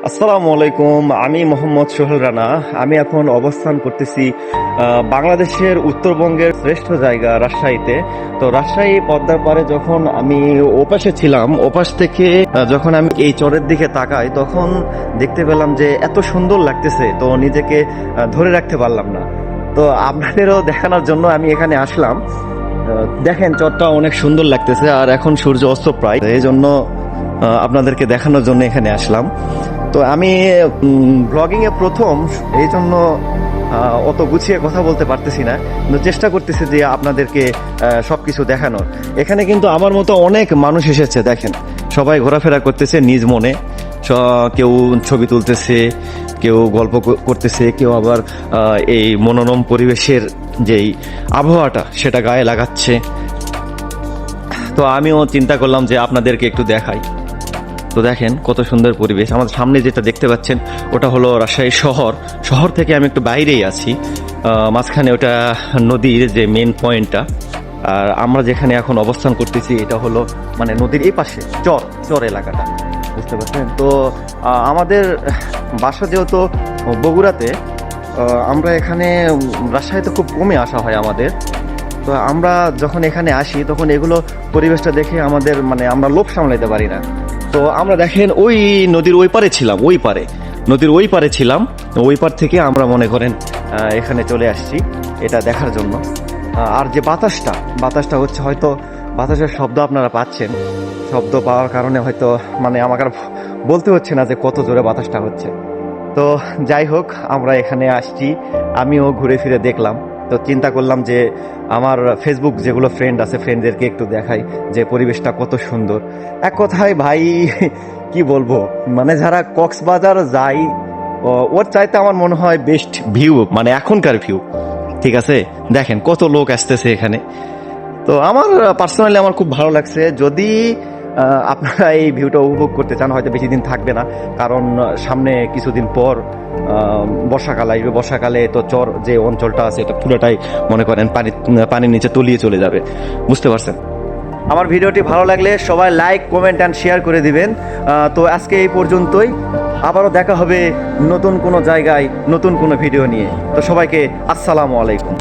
আসসালামু আলাইকুম। আমি মোহাম্মদ সোহেল রানা। আমি এখন অবস্থান করতেছি বাংলাদেশের উত্তরবঙ্গের শ্রেষ্ঠ জায়গা রাজশাহীতে। তো রাজশাহী পদ্মার পাড়ে যখন আমি ওপাশে ছিলাম, ওপাশ থেকে যখন আমি এই চরের দিকে তাকাই, তখন দেখতে পেলাম যে এত সুন্দর লাগতেছে, তো নিজেকে ধরে রাখতে পারলাম না। তো আপনাদেরও দেখানোর জন্য আমি এখানে আসলাম। দেখেন, চরটা অনেক সুন্দর লাগতেছে, আর এখন সূর্য অস্ত প্রায়, এই জন্য আপনাদেরকে দেখানোর জন্য এখানে আসলাম। তো আমি ব্লগিং এ প্রথম, এই জন্য অত গুছিয়ে কথা বলতে পারতেছি না, কিন্তু চেষ্টা করতেছি যে আপনাদেরকে সবকিছু দেখানোর। এখানে কিন্তু আমার মতো অনেক মানুষ এসেছে, দেখেন সবাই ঘোরাফেরা করতেছে নিজ মনে। কেউ ছবি তুলতেছে, কেউ গল্প করতেছে, কেউ আবার এই মনোরম পরিবেশের যেই আবহাওয়াটা সেটা গায়ে লাগাচ্ছে। তো আমিও চিন্তা করলাম যে আপনাদেরকে একটু দেখাই। তো দেখেন কত সুন্দর পরিবেশ। আমাদের সামনে যেটা দেখতে পাচ্ছেন ওটা হলো রাজশাহী শহর। শহর থেকে আমি একটু বাইরেই আছি, মাঝখানে ওটা নদীর যে মেন পয়েন্টটা। আর আমরা যেখানে এখন অবস্থান করতেছি এটা হলো মানে নদীর এই পাশে চর এলাকাটা, বুঝতে পারছেন। তো আমাদের বাসা যেহেতু বগুড়াতে, আমরা এখানে রাজশাহীতে খুব কমে আসা হয় আমাদের। তো আমরা যখন এখানে আসি তখন এগুলো পরিবেশটা দেখে আমাদের মানে আমরা লোভ সামলাইতে পারি না। তো আমরা দেখেন ওই নদীর ওই পারে ছিলাম, নদীর ওই পারে ছিলাম। ওই পার থেকে আমরা মনে করেন এখানে চলে আসছি এটা দেখার জন্য। আর যে বাতাসটা হচ্ছে, হয়তো বাতাসের শব্দ আপনারা পাচ্ছেন। শব্দ পাওয়ার কারণে হয়তো মানে আমাকে আর বলতে হচ্ছে না যে কত জোরে বাতাসটা হচ্ছে। তো যাই হোক, আমরা এখানে আসছি, আমিও ঘুরে ফিরে দেখলাম। তো চিন্তা করলাম যে আমার ফেসবুক যেগুলো ফ্রেন্ড আছে, ফ্রেন্ডদেরকে একটু দেখাই যে পরিবেশটা কত সুন্দর। এক কথায় ভাই কি বলবো, মানে যারা কক্সবাজার যায় ওর চাইতে আমার মনে হয় বেস্ট ভিউ মানে এখনকার ভিউ। ঠিক আছে, দেখেন কত লোক আসতেছে এখানে। তো আমার পার্সোনালি আমার খুব ভালো লাগছে। যদি আপনারা এই ভিউটা উপভোগ করতে চান, হয়তো বেশি দিন থাকবে না, কারণ সামনে কিছুদিন পর বর্ষাকাল আসবে। বর্ষাকালে তো চর যে অঞ্চলটা আছে এটা পুরোটাই মনে করেন পানির নিচে তলিয়ে চলে যাবে, বুঝতে পারছেন। আমার ভিডিওটি ভালো লাগলে সবাই লাইক, কমেন্ট অ্যান্ড শেয়ার করে দিবেন। তো আজকে এই পর্যন্তই, আবারও দেখা হবে নতুন কোনো জায়গায় নতুন কোনো ভিডিও নিয়ে। তো সবাইকে আসসালামু আলাইকুম।